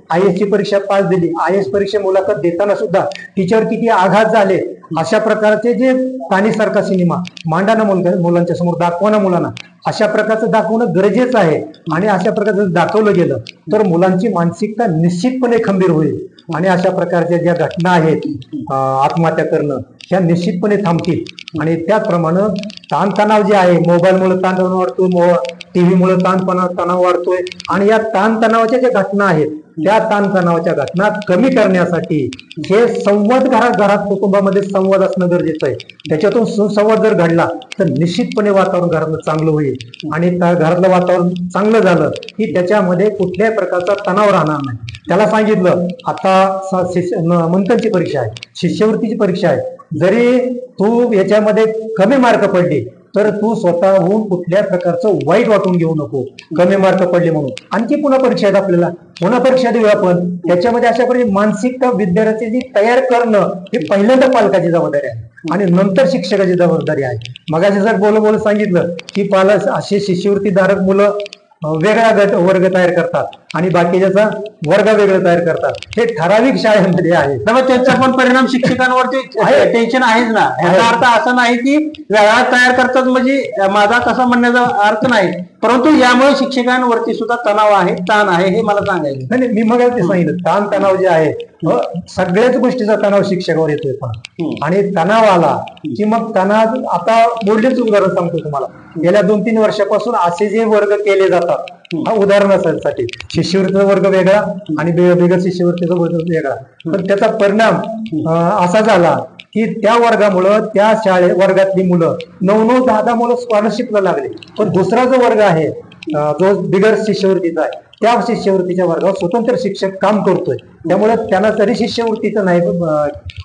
IAS ची परीक्षा पास दिली, IAS परीक्षा मुलाखत देताना सुद्धा टीचर किती आघात झाले. अशा प्रकारचे जे तानीसारखा सिनेमा मांडा ना मुलांच्या समोर, दाखवा ना मुलांना. अशा प्रकारचं दाखवणं गरजेचं आहे. आणि अशा प्रकारचं दाखवलं गेलं तर मुलांची मानसिकता निश्चितपणे खंबीर होईल. आणि अशा प्रकारच्या ज्या घटना आहेत आत्महत्या करणं ह्या निश्चितपणे थांबतील. आणि त्याचप्रमाणे ताणतणाव जे आहे, मोबाईलमुळे ताणतणाव वाढतोय, टीव्हीमुळे तणाव वाढतोय. आणि या ताणतणावाच्या ज्या घटना आहेत त्या ताणतणावाच्या घटना कमी करण्यासाठी हे संवाद घरात कुटुंबामध्ये संवाद असणं गरजेचं आहे. त्याच्यातून सुसंवाद जर घडला तर निश्चितपणे वातावरण घरातलं चांगलं होईल. आणि घरातलं वातावरण चांगलं झालं की त्याच्यामध्ये कुठल्याही प्रकारचा तणाव राहणार नाही. त्याला सांगितलं आता मंथनची परीक्षा आहे, शिष्यवृत्तीची परीक्षा आहे, जरी तू याच्यामध्ये कमी मार्क पडले तर तू स्वतःहून कुठल्या प्रकारचं वाईट वाटून घेऊ नको, कमी मार्क पडले म्हणून. आणखी पुन्हा परीक्षा आहेत आपल्याला, पुन्हा परीक्षा देऊ आपण. त्याच्यामध्ये अशा प्रकारे मानसिकता विद्यार्थ्याची तयार करणं ही पहिल्यांदा पालकाची जबाबदारी आहे आणि नंतर शिक्षकाची जबाबदारी आहे. मगाशी जर बोल सांगितलं की पालक असे शिष्यवृत्तीधारक मुलं वेगळा वर्ग तयार करतात आणि बाकीच्याचा वर्ग वेगळं तयार करतात. हे ठराविक शाळेमध्ये आहे. मग त्याचा पण परिणाम शिक्षकांवरती टेन्शन आहेच ना. याचा अर्थ असा नाही की वेगळा तयार करतात म्हणजे माझा तसा म्हणण्याचा अर्थ नाही, परंतु यामुळे शिक्षकांवरती सुद्धा तणाव आहे, ताण आहे, हे मला सांगायचं. नाही, मी मग ते सांगितलं ताण तणाव जे आहे सगळ्याच गोष्टीचा तणाव शिक्षकावर येतोय. पण आणि तणाव आला की मग तणाव, आता बोललेच उदाहरण सांगतो तुम्हाला. गेल्या 2-3 वर्षापासून असे जे वर्ग केले जातात, हा उदाहरणासाठी शिष्यवृत्तीचा वर्ग वेगळा आणि बिगर शिष्यवृत्तीचा वर्ग वेगळा, पण त्याचा परिणाम असा झाला की त्या वर्गामुळं त्या वर्गातली मुलं 9-9, 10-10 मुलं स्कॉलरशिपला लागले. पण दुसरा जो वर्ग आहे जो बिगर शिष्यवृत्तीचा आहे, त्या शिष्यवृत्तीच्या वर्गावर स्वतंत्र शिक्षक काम करतोय. त्यामुळे त्यांना जरी शिष्यवृत्तीचा नाही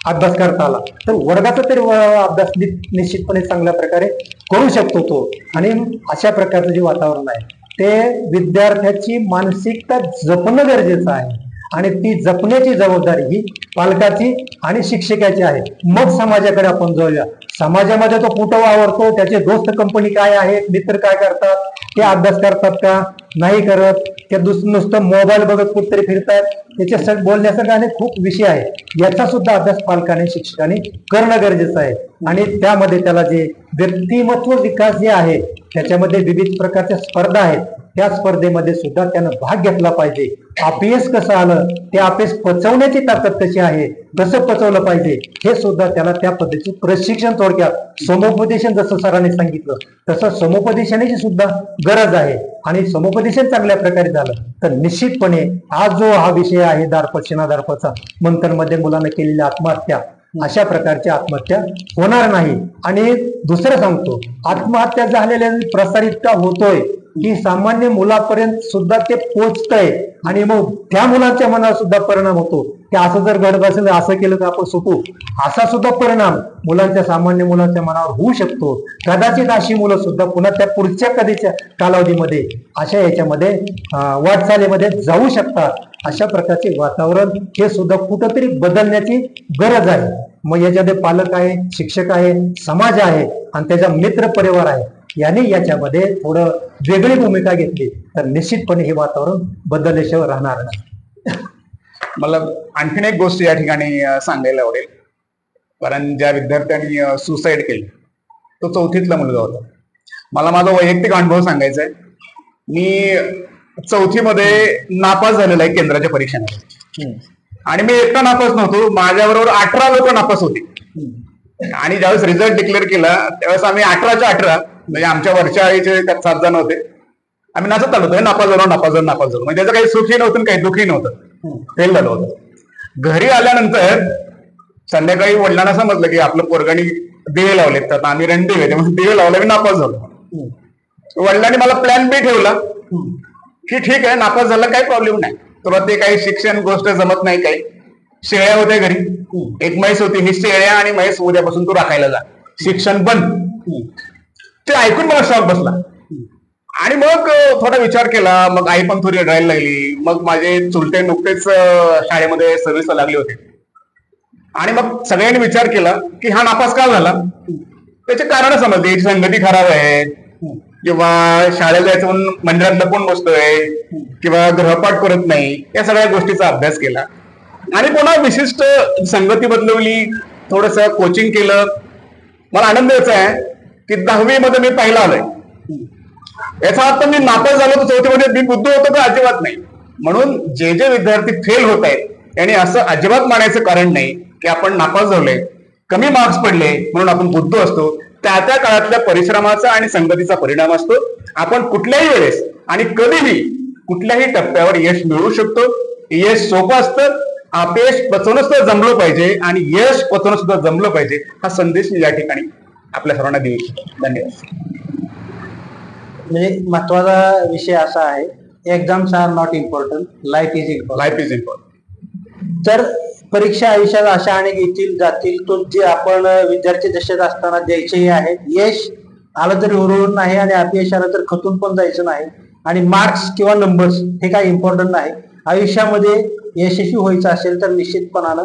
अभ्यास करता आला तर वर्गाचा तरी अभ्यास निश्चितपणे चांगल्या प्रकारे करू शकतो तो. आणि अशा प्रकारचं जे वातावरण आहे ते विद्यार्थ्याची मानसिकता जपणं गरजेचं आहे आणि ती जपण्याची जबाबदारी ही पालकाची आणि शिक्षकाची आहे. मग समाजाकडे आपण जाऊया. समाजामध्ये तो कुठं वावरतो, त्याचे दोस्त कंपनी काय आहेत, मित्र काय करतात, ते अभ्यास करतात का नाही करत, ते नुसतं मोबाईल बघत कुठतरी फिरतात, त्याच्यासाठी बोलण्यासाठी अनेक खूप विषय आहे. याचा सुद्धा अभ्यास पालकाने शिक्षकाने करणं गरजेचं आहे. आणि त्यामध्ये त्याला जे व्यक्तिमत्व विकास जे आहे त्याच्यामध्ये विविध प्रकारच्या स्पर्धा आहेत, त्या स्पर्धेमध्ये सुद्धा त्यानं भाग घेतला पाहिजे. अपयश कसं आलं, ते अपयश पचवण्याची ताकद कशी आहे, कसं पचवलं पाहिजे हे सुद्धा त्याला त्या पद्धतीचे प्रशिक्षण, थोडक्यात समुपदेशन जसं सरांनी सांगितलं तसं समुपदेशनाची सुद्धा गरज आहे. आणि समुपदेशन चांगल्या प्रकारे झालं तर निश्चितपणे आज जो हा विषय आहे दारपदचा मंथनमध्ये मुलांना केलेल्या आत्महत्या, अशा प्रकारच्या आत्महत्या होणार नाही. आणि दुसरं सांगतो, आत्महत्या झालेल्या प्रसारित का होतोय की सामान्य मुलापर्यंत सुद्धा ते पोचतंय आणि मग त्या मुलाच्या मनावर सुद्धा परिणाम होतो की असं जर घडत असेल असं केलं तर आपण सुटू, असा सुद्धा परिणाम सामान्य मुलांच्या मनावर होऊ शकतो. कदाचित अशी मुलं सुद्धा पुन्हा त्या पुढच्या कधीच्या कालावधीमध्ये अशा याच्यामध्ये वाटचालीमध्ये जाऊ शकतात. अशा प्रकारचे वातावरण हे सुद्धा कुठंतरी बदलण्याची गरज आहे. मग याच्यामध्ये पालक आहे, शिक्षक आहे, समाज आहे आणि त्याचा मित्र परिवार आहे, यांनी याच्यामध्ये थोडं वेगळी भूमिका घेतली तर निश्चितपणे हे वातावरण बदलल्याशिवाय राहणार नाही. मला आणखीन एक गोष्ट या ठिकाणी सांगायला आवडेल. कारण ज्या विद्यार्थ्यांनी सुसाईड केली तो 4थीतला मुलगा होता. मला माझा वैयक्तिक अनुभव सांगायचा आहे. मी 4थीमध्ये नापास झालेला आहे केंद्राच्या परीक्षेमध्ये आणि मी एकटा नापास नव्हतो, माझ्याबरोबर 18 लोक नापास होते. आणि ज्यावेळेस रिझल्ट डिक्लेअर केला त्यावेळेस आम्ही 18च्या 18 म्हणजे आमच्या वरच्या आळीचे 7 जण होते. आम्ही नाचत आलो होतो, नापास झालो म्हणजे त्याचं काही सुखी नव्हतं काही दुःखी नव्हतं, फेल झालं होतं. घरी आल्यानंतर संध्याकाळी वडिलांना समजलं की आपलं पोरगाने दिवे लावलेत, तर आम्ही रणदिवे दिवे लावले, मी नापास झालो. वडिलांनी मला प्लॅन बी ठेवला की ठीक आहे नापास झाला काही प्रॉब्लेम नाही, तुला ते काही शिक्षण गोष्ट जमत नाही, काही शेळ्या होत्या घरी, एक म्हैस होती, ही शेळ्या आणि म्हैस उद्यापासून तू राखायला जा, शिक्षण बंद. ते ऐकून मला शॉक बसला आणि मग थोडा विचार केला. मग आई पण थोडी रडायला लागली. मग माझे चुलते नुकतेच शाळेमध्ये सर्व्हिसला लागले होते आणि मग सगळ्यांनी विचार केला की हा नापास का झाला. त्याचे कारण समजले, संगती खराब आहे किंवा शाळेला जायचं म्हणून मंदिरात लपून बसतोय किंवा गृहपाठ करत नाही, या सगळ्या गोष्टीचा अभ्यास केला आणि पुन्हा विशिष्ट संगती बदलवली, थोडस कोचिंग केलं. मला आनंद याचा आहे की 10वी मध्ये मी पहिला आलोय. याचा अर्थ मी नापास झालो तर 4थीमध्ये मी बुद्ध होतो का? अजिबात नाही. म्हणून जे विद्यार्थी फेल होत आहेत त्यांनी असं अजिबात मानायचं कारण नाही की आपण नापास झालोय, कमी मार्क्स पडले म्हणून आपण बुद्ध असतो. त्या त्या काळातल्या परिश्रमाचा आणि संगतीचा परिणाम असतो. आपण कुठल्याही वेळेस आणि कधीही कुठल्याही टप्प्यावर यश मिळवू शकतो. यश सोपं असतं, अपयश पचवणं सुद्धा जमलं पाहिजे आणि यश पचवणं सुद्धा जमलं पाहिजे, हा संदेश मी या ठिकाणी आपल्या सर्वांना देऊ इच्छितो. धन्यवाद. म्हणजे महत्वाचा विषय असा आहे, exams are not important, life is important. Life is important. तर परीक्षा आयुष्यात अशा अनेक येतील जातील, तो जे आपण विद्यार्थी दशेत असताना द्यायचेही आहे. यश आलं तरी हुरळून नाही आणि अपयश आलं तर खचून पण जायचं नाही. आणि मार्क्स किंवा नंबर्स हे काही इम्पॉर्टंट नाही. आयुष्यामध्ये यशस्वी व्हायचं असेल तर निश्चितपणानं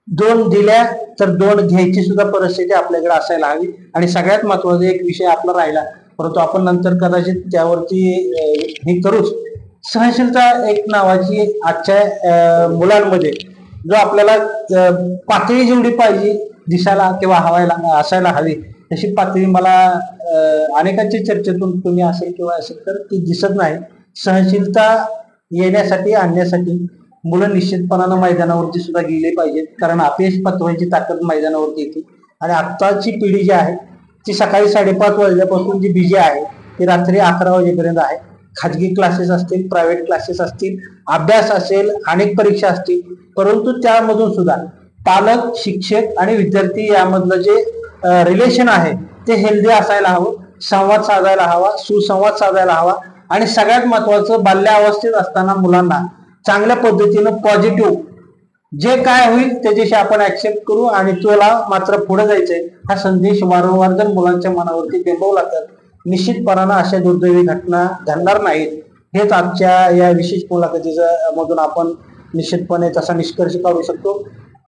2 दिल्या तर 2 घ्यायची सुद्धा परिस्थिती आपल्याकडे असायला हवी. आणि सगळ्यात महत्वाचा एक विषय आपला राहिला, परंतु आपण नंतर कदाचित त्यावरती हे करूच. सहनशीलता एक नावाची आजच्या मुलांमध्ये जो आपल्याला पातळी जेवढी पाहिजे दिसायला किंवा हवायला असायला हवी तशी पातळी मला अनेकांच्या चर्चेतून तुम्ही असेल किंवा असेल तर ती दिसत नाही. सहनशीलता येण्यासाठी आणण्यासाठी मुलं निश्चितपणानं मैदानावरती सुद्धा गेले पाहिजेत, कारण अपयश पचवायची ताकद मैदानावरती येते. आणि आत्ताची पिढी जी आहे ती सकाळी 5:30 वाजल्यापासून जी बिजी आहे ती रात्री 11 वाजेपर्यंत आहे. खाजगी क्लासेस असतील, प्रायव्हेट क्लासेस असतील, अभ्यास असेल, अनेक परीक्षा असतील, परंतु त्यामधून सुद्धा पालक, शिक्षक आणि विद्यार्थी यामधलं जे रिलेशन आहे ते हेल्दी असायला हवं, संवाद साधायला हवा, सुसंवाद साधायला हवा. आणि सगळ्यात महत्वाचं, बाल्यावस्थेत असताना मुलांना चांगल्या पद्धतीनं पॉझिटिव्ह जे काय होईल त्याच्याशी आपण ऍक्सेप्ट करू आणि तुला मात्र पुढे जायचंय हा संदेश वारंवार जर मुलांच्या मनावरती बिंबवला तर निश्चितपणानं अशा दुर्दैवी घटना घडणार नाहीत. हेच आजच्या या विशेष मुलाखतीच्या मधून आपण निश्चितपणे तसा निष्कर्ष काढू शकतो.